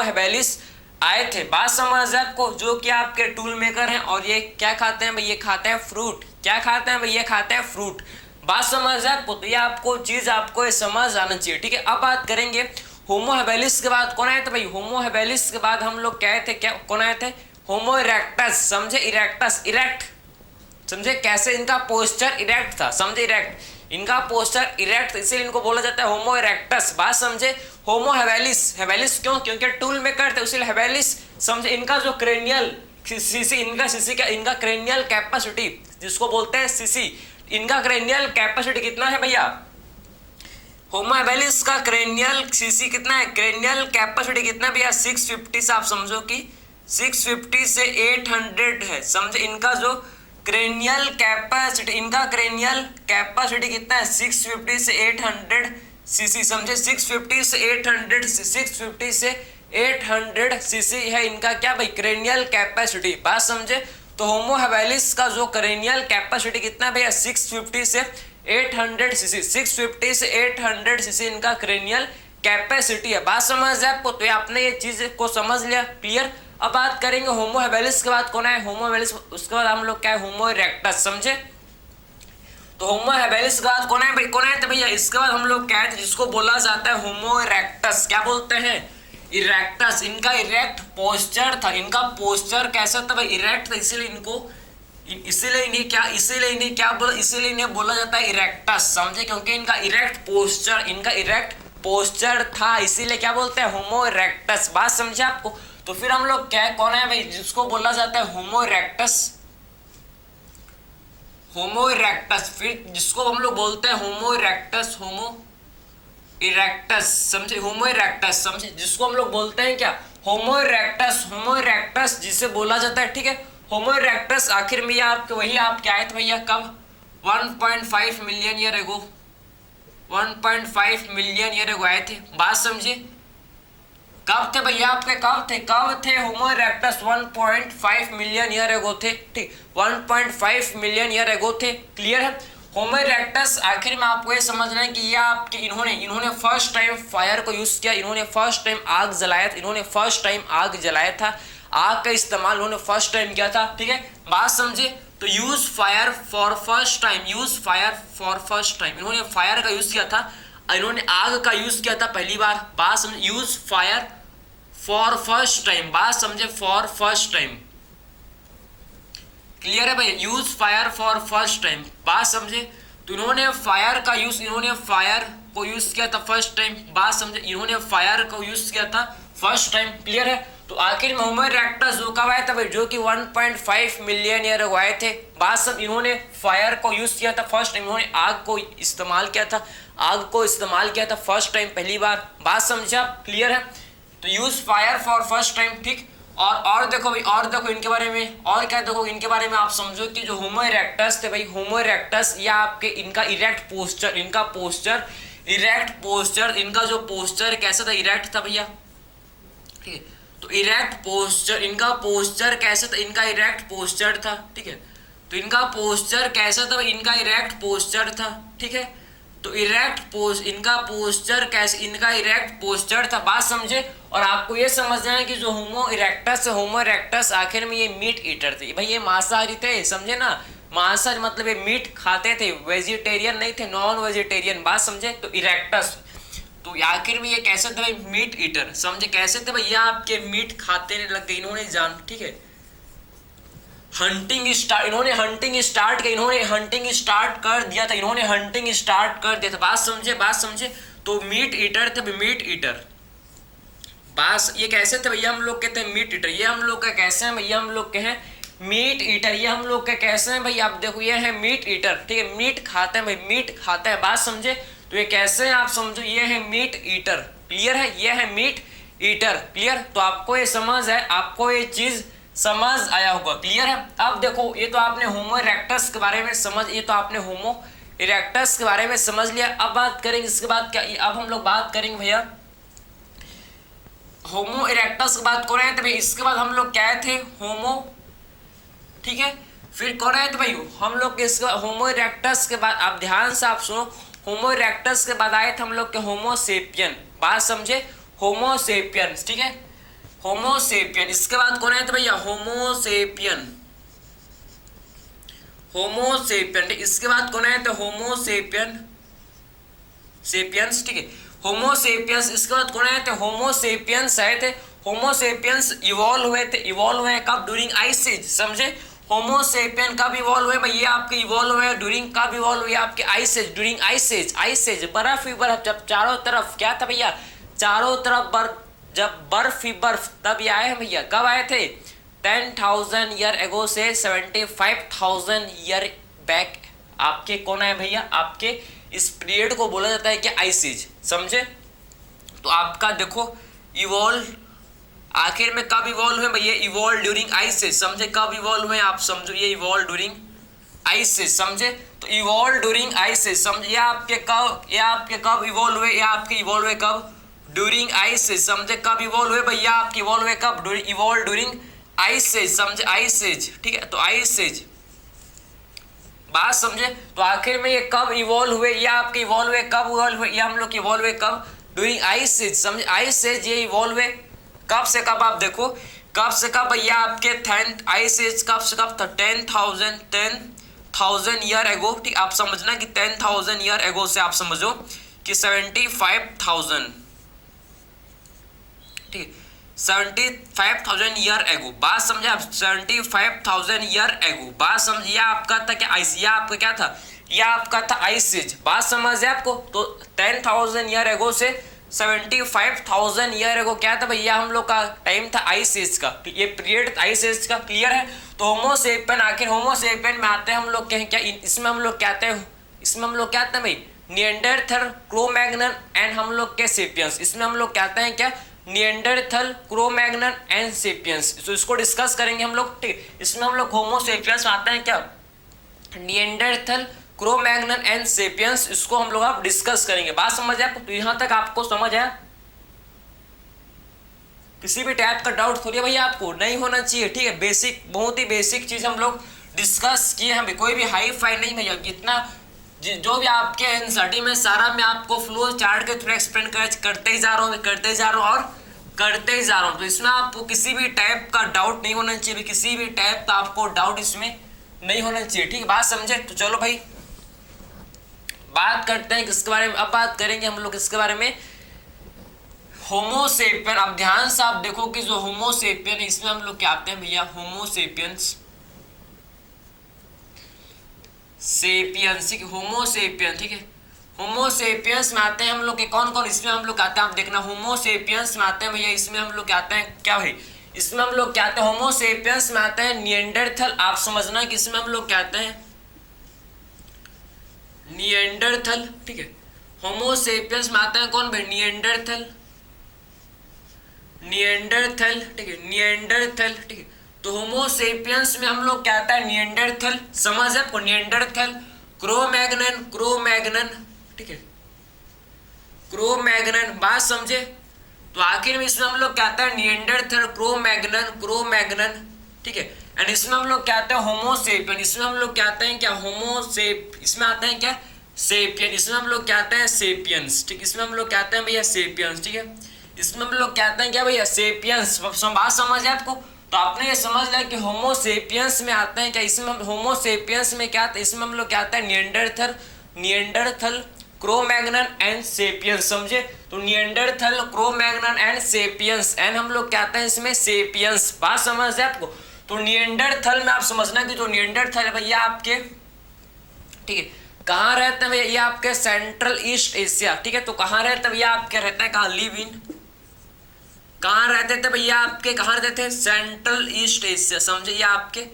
हैबिलिस आए थे, बात समझ है आपको। जो कि आपके टूल मेकर हैं और ये क्या खाते हैं भाई, ये खाते हैं फ्रूट, क्या खाते हैं भाई ये खाते हैं फ्रूट, बात समझ है आपको। तो ये आपको चीज आपको ये समझ आना चाहिए, ठीक है। अब बात करेंगे होमो हैबिलिस के बाद कौन आए थे भाई, होमो हैबिलिस के बाद हम लोग क्या थे, क्या कौन आए थे होमो इरेक्टस, समझे। इरेक्ट समझे, कैसे इनका पोस्चर इरेक्ट था, समझे। इनका पोस्चर इरेक्ट, इसीलिए इनको बोला जाता है होमो इरेक्टस, बात समझे। होमो हैबिलिस क्यों, क्योंकि टूल मेकर थे इसलिए हैबिलिस, समझे। इनका जो क्रेनियल इनका क्रेनियल कैपेसिटी जिसको बोलते हैं सीसी, इनका क्रेनियल कैपेसिटी कितना है भैया, होमो हैबिलिस का क्रेनियल सीसी कितना है, क्रेनियल कैपेसिटी कितना भैया 650 से, आप समझो कि 650 से 800 है, समझे। इनका जो क्रेनियल कैपेसिटी कितना है 650 से 800 सीसी, समझे। 650 से 800 सीसी है इनका क्या भाई क्रेनियल कैपेसिटी, बात समझे। तो होमो हैबिलिस का जो क्रेनियल कैपेसिटी कितना है भैया 650 से 800 सीसी, 650 से 800 सीसी इनका क्रेनियल कैपेसिटी है, बात समझ है आपको। तो आपने ये चीज को समझ लिया, क्लियर। अब बात करेंगे होमो हैबिलिस के बाद कौन है होमो हैबिलिस, उसके बाद हम लोग क्या है होमो इरेक्टस, समझे। तो होमो हैबिलिस के बाद कौन है तो भैया इसके बाद हम लोग क्या है जिसको बोला जाता है होमो इरेक्टस, क्या बोलते हैं इरेक्टस। इनका इरेक्ट पोस्चर था, इनका पोस्चर कैसा था भाई इरेक्ट था, इसीलिए इन्हें बोला जाता है इरेक्टस, समझे। क्योंकि इनका इरेक्ट पोस्चर था, इसीलिए क्या बोलते हैं होमो इरेक्टस, बात समझे आपको। तो फिर हम लोग क्या कौन है भाई जिसको बोला जाता है होमो इरेक्टस, फिर जिसको हम लोग बोलते हैं होमो इरेक्टस, समझे। होमो इरेक्टस, समझे, जिसको हम लोग बोलते हैं क्या होमो इरेक्टस जिसे बोला जाता है, ठीक है होमो इरेक्टस आखिर में ये आपके वही आपके आए थे भैया कब? 1.5 million year ago, 1.5 million year ago आए थे। बात समझे? कब थे भैया आपके? कब थे होमो इरेक्टस? 1.5 मिलियन ईयर एगो थे। ठीक, 1.5 मिलियन ईयर एगो थे। क्लियर है? होमो इरेक्टस आखिर में आपको ये समझना है कि ये आपके इन्होंने फर्स्ट टाइम फायर को यूज किया, इन्होंने फर्स्ट टाइम आग जलाया था, इन्होंने फर्स्ट टाइम आग जलाया था, आग का इस्तेमाल उन्होंने फर्स्ट टाइम किया था। ठीक है, बात समझे? तो use fire for first time, use fire for first time, इन्होंने फायर का यूज किया था, इन्होंने आग का यूज किया था पहली बार। बात समझे? Use fire for first time, बात समझे? For first time. क्लियर है भाई? Use fire for first time, बात समझे? तो इन्होंने फायर का यूज, इन्होंने फायर को यूज किया था फर्स्ट टाइम। बात समझे? इन्होंने फायर को यूज किया था फर्स्ट टाइम। क्लियर है? तो आखिर में होमो इरेक्टस जो कब आया था भाई? जो कि 1.5 मिलियन ईयर अगो आए थे। बात सब इन्होंने फायर को यूज किया था फर्स्ट टाइम, इन्होंने आग को इस्तेमाल किया था, आग को इस्तेमाल किया था फर्स्ट टाइम पहली बार। बात समझा? क्लियर है? तो use fire for first time. ठीक, और देखो भाई, और देखो इनके बारे में, और क्या देखो इनके बारे में आप समझो कि जो होमो इरेक्टस थे भाई, होमो इरेक्टस या आपके इनका इरेक्ट पोस्चर, इनका पोस्चर, इरेक्ट पोस्चर, इनका जो पोस्चर कैसा था? इरेक्ट था भैया। ठीक है, तो इरेक्ट पोस्चर, इनका पोस्चर कैसा था? इनका इरेक्ट पोस्चर था। ठीक है, तो इनका पोस्चर कैसा था? इनका इरेक्ट पोस्चर था। ठीक है, तो इनका पोस्चर कैसे? इनका इरेक्ट पोस्चर था। बात समझे? और आपको ये समझना है कि जो होमो इरेक्टस आखिर में ये मीट ईटर थे भाई, ये मांसाहारी थे। समझे ना? मांसाहारी मतलब ये मीट खाते थे, वेजिटेरियन नहीं थे, नॉन वेजिटेरियन। बात समझे? तो इरेक्टस, तो आखिर में ये कैसे थे भाई? Meat eater. समझे कैसे थे भैया? आपके मीट खाते लग गए इन्होंने जान। ठीक है, इन्होंने हंटिंग स्टार्ट कर दिया था, इन्होंने हंटिंग स्टार्ट कर दिया था। बात समझे? बात समझे? तो मीट ईटर थे, मीट ईटर। बात ये कैसे थे भैया? हम लोग कहते हैं मीट ईटर। ये हम लोग का कैसे हैं भैया? हम लोग के हैं मीट ईटर। ये हम लोग के कैसे हैं भैया? आप देखो ये है मीट ईटर। ठीक है, मीट खाते हैं भाई, मीट खाते हैं। बात समझे? तो ये कैसे हैं आप समझो, ये है मीट ईटर। क्लियर है? ये है मीट ईटर। क्लियर? तो आपको ये समझ है, आपको ये चीज समझ आया होगा। क्लियर है? अब देखो ये तो आपने होमो इरेक्टस के बारे में ये तो आपने होमो इरेक्टस के बारे में समझ लिया। अब बात करेंगे इसके बाद क्या? अब हम लोग बात करेंगे भैया होमो इरेक्टस की बात कर रहे थे भाई। इसके बाद हम लोग क्या आए थे? होमो। ठीक है, फिर कौन आए थे भाई? हम लोग इसके बाद होमो इरेक्टस के बाद, आप ध्यान से आप सुनो, होमो इरेक्टस के बाद आए थे हम लोग के होमो सेपियन। बात समझे? Homo sapien. ठीक है, होमो सेपियन। इसके बाद कौन आए थे भैया? होमो सेपियन। होमो सेपियन। इसके बाद कौन आए थे? होमो सेपियन, सेपियंस। ठीक है, होमो सेपियंस। इसके बाद कौन आए थे? होमो सेपियंस आए थे। होमो सेपियंस इवॉल्व हुए थे, इवॉल्व हुए कब? During ice age. समझे? होमो सेपियन कब इवॉल्व हुए भाई? ये आपके इवॉल्व हुए ड्यूरिंग, कब इवॉल्व हुए? आपके ice age, during ice age. Ice age बर्फ ही बर्फ, जब चारों तरफ क्या था भैया? चारों तरफ बर्फ, जब बर्फ ही बर्फ, तब ये आए हैं भैया। कब आए थे? 10,000 ईयर एगो से 75,000 ईयर बैक आपके कौन आए भैया? आपके इस पीरियड को बोला जाता है कि आइस एज। समझे? तो आपका देखो इवॉल्व आखिर में कब इवॉल्व हुए भैया? Evolve during ice age. समझे? कब इवॉल्व हुए आप समझो, ये इवॉल्व ड्यूरिंग आइस एज। समझे? तो इवॉल्व ड्यूरिंग आइस एज। समझे? ये आपके कब इवॉल्व हुए? ये आपके इवॉल्व हुए कब? During ice age. समझे? कब इवॉल्व हुए भैया? आपके इवॉल्व हुए कब? Evolve during ice age. समझे? Ice age. ठीक है, तो आइस एज। बात समझे? तो आखिर में ये कब इवॉल्व हुए? ये आपके इवॉल्व हुए कब? इवॉल्व हुए ये हम लोग इवॉल्व हुए कब? During ice age. समझे? आइस एज ये इवॉल्व हुए कब से कब? आप देखो कब से कब भैया? आपके आइस एज कब से कब था? 10,000 ईयर एगो। ठीक, आप समझना कि 10,000 ईयर एगो से आप समझो कि 75,000, ठीक, 75,000 ईयर एगो। बात समझे आप? 75,000 ईयर एगो। बात समझिए? आपका था क्या? आइस, या आपका क्या था? या आपका था आइस एज। बात समझ आपको? तो 10,000 ईयर एगो से 75,000 ईयर एगो क्या था भैया? हम लोग का टाइम था आइस एज का, ये पीरियड आइस एज का। क्लियर है? तो होमो सेपियन, आखिर होमो सेपियन में आते हैं हम लोग क्या? इसमें हम लोग कहते हैं, इसमें हम लोग क्या आते हैं भाई? निएंडरथल, क्रो मैग्नन एंड हम लोग के सेपियंस। इसमें हम लोग कहते हैं क्या? Neanderthal, Cro-Magnon and sapiens. तो इसको डिस्कस करेंगे हम लोग, ठीक। इसमें हम लोग होमो सेपियंस आते हैं क्या, निएंडरथल, क्रो-मैग्नन एंड सेपियंस, इसको हम लोग आप डिस्कस करेंगे। बात समझ आए? तो यहां तक आपको समझ आया? किसी भी टाइप का डाउट थोड़ी भैया आपको नहीं होना चाहिए, ठीक है। बेसिक, बहुत ही बेसिक चीज हम लोग डिस्कस किए हैं, कोई भी हाई फाई नहीं भैया। इतना जो भी आपके एनसीईआरटी में सारा मैं आपको फ्लो चार्ट के थ्रू एक्सप्लेन करते ही जा रहा हूँ और करते ही जा रहा हूँ। तो इसमें आपको किसी भी टाइप का डाउट नहीं होना चाहिए, किसी भी टाइप का आपको डाउट इसमें नहीं होना चाहिए, ठीक है। बात समझे? तो चलो भाई बात करते हैं किसके बारे में। अब बात करेंगे हम लोग इसके बारे में, होमोसेपियन। अब ध्यान से आप देखो कि जो होमोसेपियन है इसमें हम लोग क्या आते हैं भैया, होमोसेपियंस, सेपियंस, होमोसेपियन, ठीक है। होमोसेपियंस में आते हैं हम लोग के कौन कौन, इसमें हम लोग आते हैं, आप देखना होमोसेपियंस में आते हैं भैया, इसमें हम लोग क्या आते हैं, क्या भाई, इसमें हम लोग क्या आते हैं, होमोसेपियंस में आते हैं निएंडरथल। आप समझना कि इसमें हम लोग क्या आते हैं, निएंडरथल, ठीक है। होमोसेपियंस में आते हैं कौन भाई, निएंडरथल, ठीक है, निएंडरथल, ठीक है। तो होमोसेपियंस में हम लोग क्या आता है, निएंडरथल, समझ है आपको, निएंडरथल, क्रो-मैग्नन, ठीक है, क्रो-मैग्नन, बात समझे। तो आखिर में इसमें हम लोग क्या आता है, निएंडरथल, क्रो-मैग्नन, ठीक है। एंड इसमें हम लोग क्या आते हैं, होमोसेपियन, इसमें हम लोग क्या आते हैं, क्या इसमें आते हैं क्या, सेपियन, इसमें हम लोग क्या आते हैं, सेपियंस, ठीक। इसमें हम लोग क्या आते हैं भैया, सेपियंस, ठीक है। इसमें हम लोग क्या आते हैं क्या भैया, सेपियंस। बात समझ है आपको? तो आपने ये समझ लिया कि होमोसेपियंस में आते हैं क्या, इसमें होमोसेपियंस में क्या आता है, इसमें हम लोग क्या आता है, निएंडरथल, क्रो-मैग्नन एंड सेपियंस, समझे। तो Neanderthal, Cro-Magnon and sapiens, and हम लोग क्या आते हैं इसमें, सेपियंस। बात समझ है आपको? तो निएंडरथल में आप समझना कि जो निएंडरथल है भैया आपके, ठीक है, कहाँ रहते हैं भैया, ये आपके सेंट्रल ईस्ट एशिया, ठीक है। तो कहाँ रहते हैं भैया आपके, रहते हैं कहाँ, लिव इन, कहाँ रहते थे भैया आपके, कहाँ रहते थे, सेंट्रल ईस्ट एशिया, समझे। ये आपके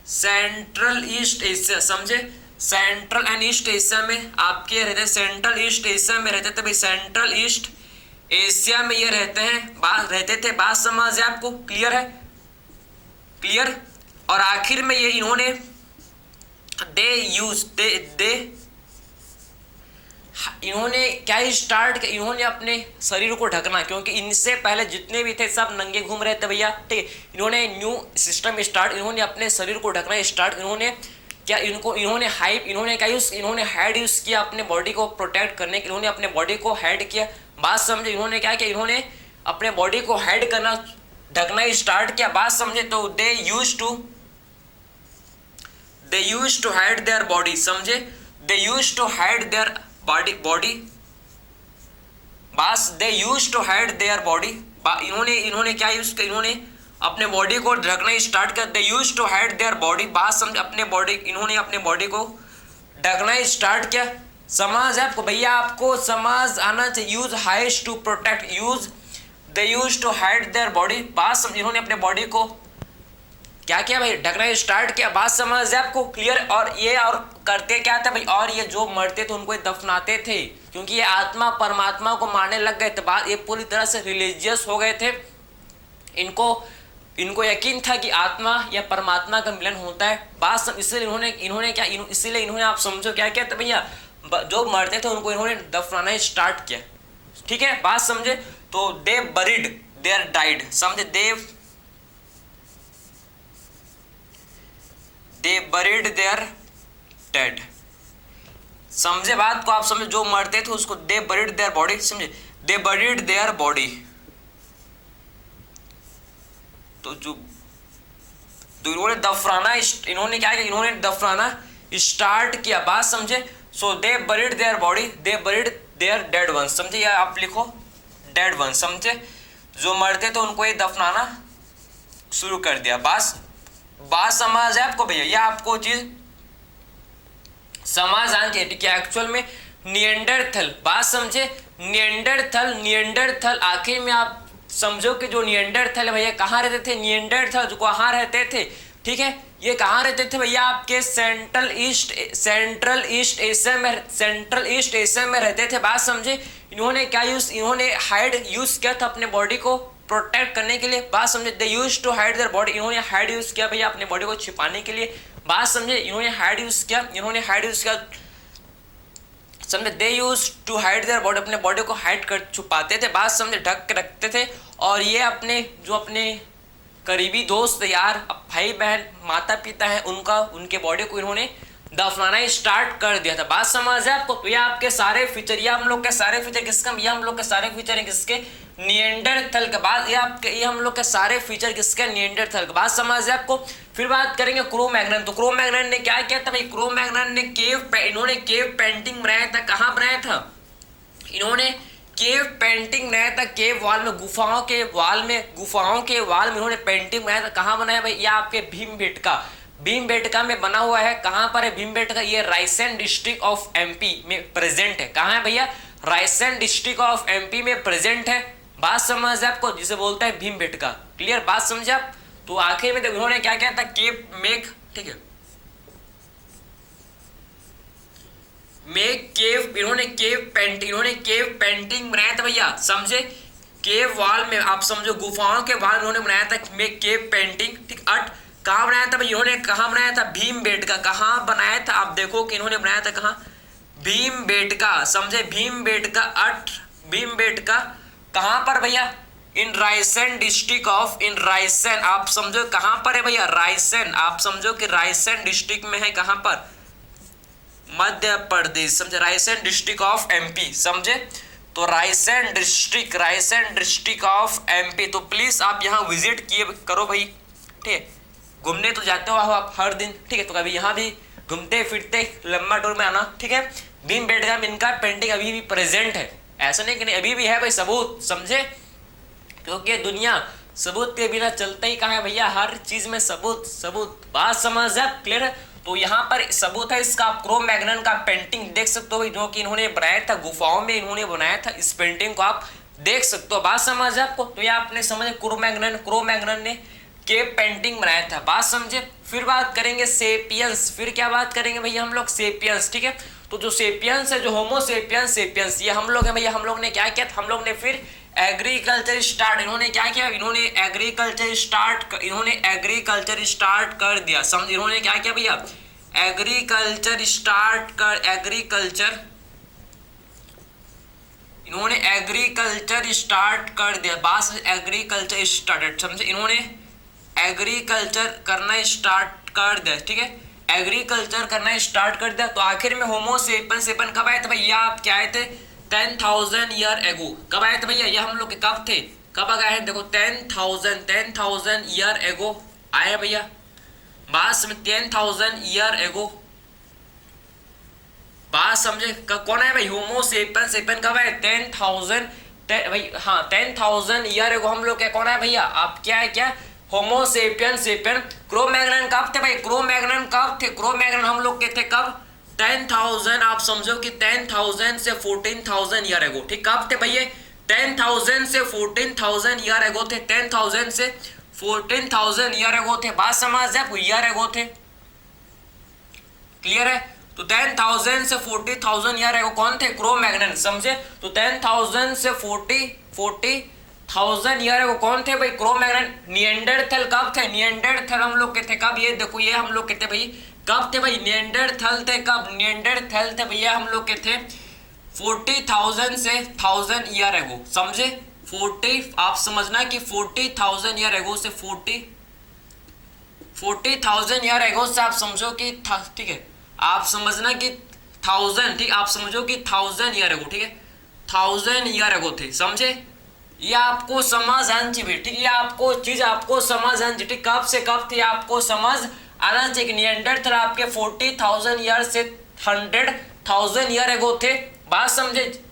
सेंट्रल ईस्ट एशिया, समझे, सेंट्रल एंड ईस्ट एशिया में आपके रहते, सेंट्रल ईस्ट एशिया में रहते थे भाई, सेंट्रल ईस्ट एशिया में ये रहते हैं, रहते थे। बात समझ है आपको? क्लियर है? क्लियर। और आखिर में ये इन्होंने इन्होंने क्या स्टार्ट किया, इन्होंने अपने शरीर को ढकना, क्योंकि इनसे पहले जितने भी थे सब नंगे घूम रहे थे भैया, ठीक है। इन्होंने न्यू सिस्टम स्टार्ट, इन्होंने अपने शरीर को ढकना स्टार्ट, इन्होंने क्या, इन्होंने क्या यूज, इन्होंने हेड यूज किया अपने बॉडी को प्रोटेक्ट करने के, इन्होंने अपने बॉडी को हेड किया। बात समझे? इन्होंने क्या किया, इन्होंने अपने बॉडी को हेड करना, ढकना स्टार्ट किया। बात समझे? तो they use to hide their body, समझे, they use to hide their body, बस they use to hide their body. इन्होंने क्या यूज किया, इन्होंने अपने बॉडी को ढकना स्टार्ट कर, they use to hide their body. बात समझ, अपने बॉडी, इन्होंने अपने बॉडी को ढकना स्टार्ट किया। समझ है आपको भैया? आपको समझ आना चाहिए। Use hide to protect, they use to hide their body. बात समझ, इन्होंने अपने बॉडी को क्या किया भाई, ढकना स्टार्ट किया। बात समझ है आपको? क्लियर। और करते क्या था भाई, और ये जो मरते थे उनको दफनाते थे, क्योंकि ये आत्मा परमात्मा को मारने लग गए थे। बात, ये पूरी तरह से रिलीजियस हो गए थे। इनको यकीन था कि आत्मा या परमात्मा का मिलन होता है। बात, इसलिए इन्होंने क्या, इसीलिए इन्होंने, आप समझो क्या किया था भैया, जो मरते थे उनको इन्होंने दफनाना स्टार्ट किया, ठीक है। बात समझे? तो दे बरीड देयर डाइड, समझे, दे बरीड देयर डेड, समझे बात को? आप समझे, जो मरते थे उसको दे बरीड देयर बॉडी, समझे, दे बरीड देयर बॉडी। तो इन्होंने दफनाना, इन्होंने क्या किया, इन्होंने दफनाना स्टार्ट किया। बात समझे? So they buried their body, they buried their dead one, समझे, या आप लिखो डेड वन, समझे, जो मरते थे उनको ये दफनाना शुरू कर दिया। बात समझ है आपको भैया? ये आपको चीज समझ आनी चाहिए कि एक्चुअल में निएंडरथल, बात समझे, निएंडरथल आखिर में आप समझो कि जो निएंडरथल है भैया कहाँ रहते थे, निएंडरथल जो कहाँ रहते थे, ठीक है, ये कहाँ रहते थे भैया, आपके सेंट्रल ईस्ट एशिया में रहते थे। बात समझे, इन्होंने क्या यूज, इन्होंने हाइड यूज किया था अपने बॉडी को प्रोटेक्ट करने के लिए, बात समझे। They use to hide their body, इन्होंने हाइड यूज किया भैया अपने बॉडी को छिपाने के लिए, बात समझे। इन्होंने हाइड यूज किया, इन्होंने हाइड यूज किया, समझे। They use to hide their body, अपने बॉडी को हाइड कर छुपाते थे, बात समझे, ढक के रखते थे। और ये अपने जो अपने करीबी दोस्त यार, भाई बहन, माता पिता हैं, उनके बॉडी को इन्होंने दफनाना स्टार्ट कर दिया था, बात समझ है आपको। ये आपके सारे फीचर, ये हम लोग के सारे फीचर किसका, ये हम लोग के सारे फीचर हैं किसके, निएंडरथल के बाद। ये हम लोग के सारे फीचर किसके, निएंडरथल के, बात समझ है आपको। फिर बात करेंगे क्रो-मैग्नन। तो क्रो-मैग्नन ने क्या किया था भाई, क्रो-मैग्नन ने इन्होंने केव पेंटिंग बनाया था। कहाँ बनाया था, इन्होंने केव पेंटिंग बनाया था, केव वॉल में, गुफाओं के वाल में इन्होंने पेंटिंग बनाया था। कहाँ बनाया भाई, ये आपके भीमबेटका में बना हुआ है। कहाँ पर है भीमबेटका, ये रायसेन डिस्ट्रिक्ट ऑफ एमपी में प्रेजेंट है। कहाँ है भैया, रायसेन डिस्ट्रिक्ट ऑफ एमपी में प्रेजेंट है, बात समझ आपको, जिसे बोलता है भीमबेटका। क्लियर, बात समझे आप। तो आखिर में इन्होंने क्या किया था, केव मेक, ठीक है, इन्होंने केव पेंटिंग बनाया था भैया, समझे। केव वॉल में, आप समझो गुफाओं के वॉल में उन्होंने बनाया था मेक केव पेंटिंग, ठीक। कहाँ बनाया था भाई, इन्होंने कहाँ बनाया था, भीमबेटका। कहाँ बनाया था, आप देखो कि इन्होंने बनाया था कहाँ, भीमबेटका, समझे, भीमबेटका कहाँ पर भैया, इन रायसेन डिस्ट्रिक्ट ऑफ, इन रायसेन, आप समझो कहाँ पर है भैया, रायसेन, आप समझो कि रायसेन डिस्ट्रिक्ट में है। कहाँ पर, मध्य प्रदेश, समझे, रायसेन डिस्ट्रिक्ट ऑफ एमपी, समझे। तो रायसेन डिस्ट्रिक्ट ऑफ एमपी। तो प्लीज आप यहाँ विजिट किए करो भाई, ठीक है। घूमने तो जाते हो आप हर दिन, ठीक है, तो कभी यहाँ भी घूमते फिरते लंबा टूर में आना, ठीक है। भीमबेटका में इनका पेंटिंग अभी भी प्रेजेंट है, ऐसा नहीं कि नहीं, अभी भी है भाई, सबूत, समझे। क्योंकि दुनिया सबूत के बिना चलता ही कहाँ है भैया, हर चीज में सबूत, बात समझ है, क्लियर है। तो यहाँ पर सबूत है इसका, आप क्रो-मैग्नन का पेंटिंग देख सकते हो जो कि इन्होंने बनाया था, गुफाओं में इन्होंने बनाया था, इस पेंटिंग को आप देख सकते हो, बात समझ है आपको। तो ये आपने समझे, क्रो-मैग्नन ने केव पेंटिंग बनाया था, बात समझे। फिर बात करेंगे सेपियंस। फिर क्या बात करेंगे भैया हम लोग, सेपियंस, ठीक है। तो जो सेपियंस है, जो होमो सेपियंस, ये हम लोग है भैया। हम लोग ने क्या किया था, हम लोग ने फिर एग्रीकल्चर स्टार्ट, इन्होंने क्या किया, इन्होंने एग्रीकल्चर स्टार्ट कर दिया, समझ। इन्होंने क्या किया भैया, एग्रीकल्चर स्टार्ट कर दिया, बस एग्रीकल्चर स्टार्टेड, समझे। इन्होंने एग्रीकल्चर करना स्टार्ट कर दिया, ठीक है, एग्रीकल्चर करना स्टार्ट कर दिया। तो आखिर में होमो सेपियन कब आए थे भैया, आप क्या आए थे, 10,000 ईयर एगो। कब आए थे भैया, ये हम लोग के कब थे, कब आ गए हैं, देखो 10,000 ईयर एगो आए भैया, बात समझ, 10,000 ईयर एगो, बात समझे। कौन है भाई, होमो सेपियन कब आए, 10,000 भाई, हाँ 10,000 ईयर एगो हम लोग क्या, कौन है भैया, आप क्या है, क्या होमो सेपियन। क्रो-मैग्नन कब थे भाई, क्रो-मैग्नन कब थे, क्रो-मैग्नन हम लोग के थे कब, 10,000, आप समझो कि 10,000 से 14,000 ईयर एगो, ठीक। कब थे भैया, 10,000 से 14,000 ईयर एगो थे, 10,000 से 14,000 ईयर एगो थे, बात समझ जाए, ईयर एगो थे, क्लियर है। तो 10,000 से 40,000 ईयर एगो कौन थे, क्रो-मैग्नन, समझे। तो 10,000 से 40,000 ईयर एगो कौन थे भाई, क्रो-मैग्नन। निएंडरथल कब थे, निएंडरथल हम लोग के थे कब, ये देखो ये हम लोग के थे भाई, कब थे भाई, निएंडरथल थे कब, निएंडरथल थे भैया हम लोग के थे 40,000 से 1000 ईयर एगो, समझे। 40, आप समझना कि 40,000 ईयर एगो से 40,000 ईयर एगो से आप समझो कि, ठीक है, आप समझना कि 1000, ठीक, आप समझो कि 1000 ईयर एगो, ठीक है, 1000 ईयर एगो थे, समझे। ये आपको समझ आना चाहिए, ठीक, ये आपको चीज आपको समझ आना चाहिए, कब से कब थी आपको समझ आना चाहिए। निएंडरथल आपके 40,000 ईयर से 100,000 ईयर एगो थे, बात समझे।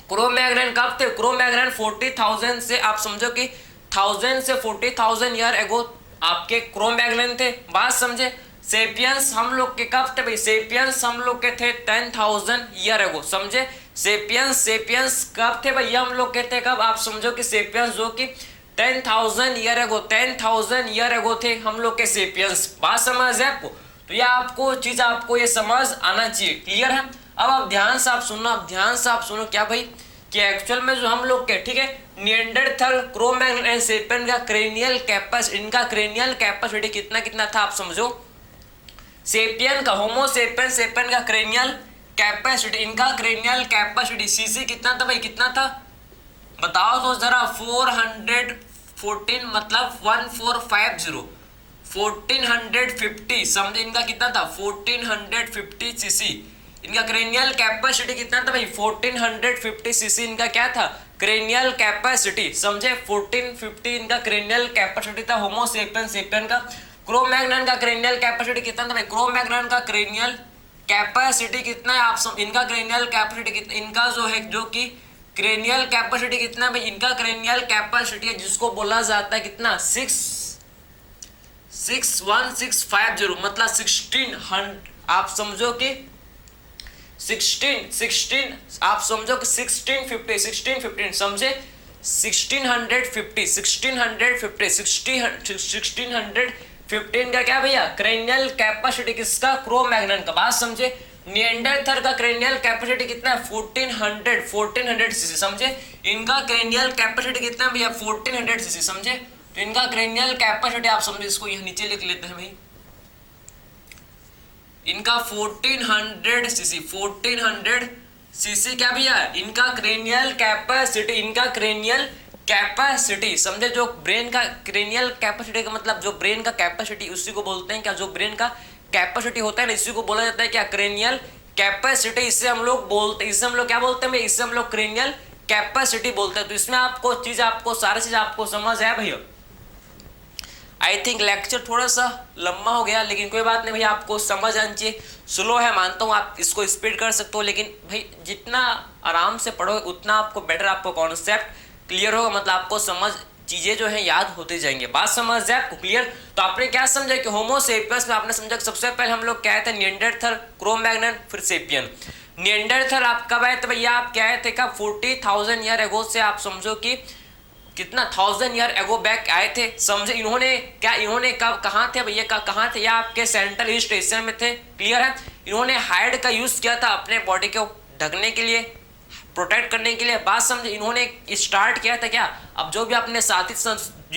क्रो-मैग्नन कब थे, क्रो-मैग्नन 40,000 से आप समझो कि 1000 से 40,000 ईयर एगो आपके क्रो-मैग्नन थे, बात समझे। सेपियंस हम लोग के कब थे भाई, सेपियंस हम लोग के थे 10,000 ईयर एगो, समझे। सेपियंस कब थे भैया हम लोग के थे कब, आप समझो कि सेपियंस जो कि 10,000 ईयर एगो, 10,000 ईयर एगो थे हम लोग के सेपियंस, बात समझ है आपको। तो ये आपको चीज आपको ये समझ आना चाहिए, क्लियर है। अब आप ध्यान से आप सुनो, क्या भाई, कि एक्चुअल में जो हम लोग के, ठीक है, निएंडरथल, क्रो-मैग्नन एंड सेपियन का क्रेनियल कैपेसिटी, इनका क्रेनियल कैपेसिटी कितना कितना था आप समझो। सेपियन का, होमो सेपियन, सेपियन का क्रेनियल कैपेसिटी, इनका क्रेनियल कैपेसिटी सीसी कितना था भाई, कितना था बताओ तो जरा। 414 मतलब 1450, 1450 समझे, इनका कितना था 1450 सीसी। इनका क्रेनियल कैपेसिटी कितना था भाई 1450 सीसी, इनका क्या था क्रेनियल कैपेसिटी समझे। 1450 इनका क्रेनियल कैपेसिटी था होमो सेपियन, सेपियन का। क्रो-मैग्नन का क्रेनियल कैपेसिटी कितना था भाई, क्रो-मैग्नन का क्रेनियल कैपेसिटी कितना है आप सब, इनका क्रेनियल कैपेसिटी कितना, इनका जो है जो कि क्रेनियल कैपेसिटी कितना भाई, इनका क्रेनियल कैपेसिटी है जिसको बोला जाता है कितना 61650 मतलब 1600 आप समझो कि 16 आप समझो कि 1615 समझे। 1615 का क्या भैया क्रेनियल कैपेसिटी किसका, क्रो-मैग्नन का। बात समझे। निएंडरथल का क्रेनियल कैपेसिटी कितना है 1400 सीसी समझे। इनका क्रेनियल कैपेसिटी कितना है भैया 1400 सीसी समझे। तो इनका क्रेनियल कैपेसिटी आप समझे, इसको यह नीचे लिख लेते हैं भाई, इनका 1400 सीसी, 1400 सीसी क्या भैया इनका क्रेनियल कैपेसिटी, इनका क्रेनियल कैपेसिटी समझे। जो ब्रेन का क्रेनियल कैपेसिटी का मतलब जो ब्रेन का कैपेसिटी उसी को बोलते हैं क्या, जो ब्रेन का कैपेसिटी होता है ना इसी को बोला जाता है क्या क्रेनियल कैपेसिटी। इससे हम लोग बोलते, इससे हम लोग क्या बोलते हैं, इससे हम लोग क्रेनियल कैपेसिटी बोलते हैं। तो इसमें आपको चीज, आपको सारी चीज आपको समझ आया भैया। आई थिंक लेक्चर थोड़ा सा लंबा हो गया, लेकिन कोई बात नहीं भैया, आपको समझ आनी चाहिए। स्लो है मानता हूँ, आप इसको स्पीड कर सकते हो, लेकिन भाई जितना आराम से पढ़ोगे उतना आपको बेटर, आपको कॉन्सेप्ट क्लियर होगा, मतलब आपको समझ चीजें जो है याद होते जाएंगे। बात समझ जाए आपको क्लियर। तो आपने क्या समझा कि होमो सेपियंस में आपने समझा कि सबसे पहले हम लोग क्या आए थे निएंडरथल, क्रो-मैग्नन, फिर सेपियन। निएंडरथल आप कब आए थे भैया, आप क्या आए थे कब 40,000 ईयर एगो से आप समझो कि कितना 1000 ईयर एगो बैक आए थे समझे। इन्होंने क्या, इन्होंने कब कहाँ थे भैया, कहाँ थे, या आपके सेंट्रल ईस्ट एशिया में थे, क्लियर है। इन्होंने हाइड का यूज किया था अपने बॉडी को ढकने के लिए, प्रोटेक्ट करने के लिए। बात समझे। इन्होंने स्टार्ट किया था क्या, अब जो भी अपने साथी,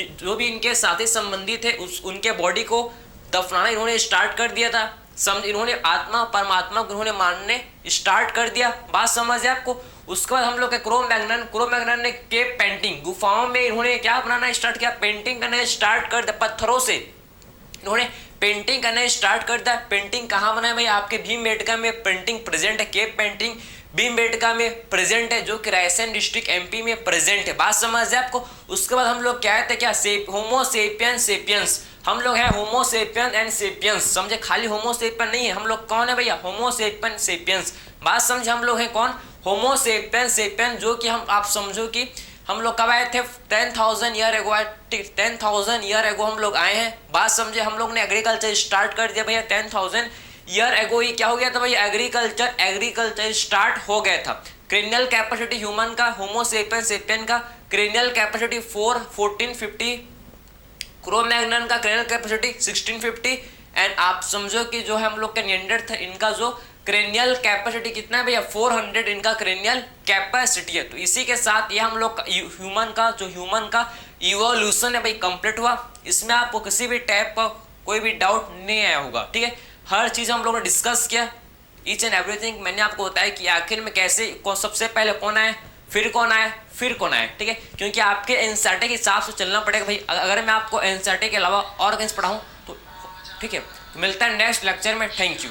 जो भी इनके साथी संबंधी थे उनके बॉडी को दफनाना इन्होंने स्टार्ट कर दिया था समझ। इन्होंने आत्मा परमात्मा को इन्होंने मानने स्टार्ट कर दिया। बात समझ है आपको। उसके बाद हम लोग के क्रो-मैग्नन ने केव पेंटिंग, गुफाओं में इन्होंने क्या बनाना स्टार्ट किया, पेंटिंग करना स्टार्ट कर दिया। पत्थरों से इन्होंने पेंटिंग करना स्टार्ट कर दिया। पेंटिंग कहाँ बनाए भाई, आपके भीमबेटका में पेंटिंग प्रेजेंट है, केव पेंटिंग भीमबेटका में प्रेजेंट है, जो कि रायसेन डिस्ट्रिक्ट एमपी में प्रेजेंट है। बात समझ है आपको। उसके बाद हम लोग क्या है क्या, होमो सेपियन सेपियंस, हम लोग हैं होमो सेपियन एंड सेपियंस समझे। खाली होमो सेपियन नहीं है, हम लोग कौन है भैया, होमो सेपियन सेपियंस। बात समझे, हम लोग हैं कौन, होमो सेपियन सेपियन, जो कि हम आप समझो कि हम लोग कब आए थे 10,000 ईयर एगो, 10,000 ईयर एगो हम लोग आए हैं। बात समझे। हम लोग ने एग्रीकल्चर स्टार्ट कर दिया भैया 10,000 ईयर एगो ही क्या हो गया था भैया, एग्रीकल्चर स्टार्ट हो गया था। क्रेनियल कैपेसिटी ह्यूमन का, होमो सेपियन सेपियन का क्रेनियल कैपेसिटी 1450, क्रो-मैग्नन का क्रेनियल कैपेसिटी 1650 एंड आप समझो कि जो है हम लोग का निएंडरथल, इनका जो क्रेनियल कैपेसिटी कितना है भैया 400 इनका क्रेनियल कैपेसिटी है। तो इसी के साथ ये हम लोग ह्यूमन का इवोल्यूशन है भाई कंप्लीट हुआ। इसमें आपको किसी भी टाइप का कोई भी डाउट नहीं आया होगा, ठीक है। हर चीज़ हम लोगों ने डिस्कस किया, ईच एंड एवरीथिंग मैंने आपको बताया कि आखिर में कैसे सबसे पहले कौन आए, फिर कौन आए, फिर कौन आए, ठीक है। क्योंकि आपके एनसीईआरटी के हिसाब से चलना पड़ेगा भाई। अगर मैं आपको एनसीईआरटी के अलावा और कहीं पढ़ाऊँ तो ठीक है। मिलता है नेक्स्ट लेक्चर में। Thank you.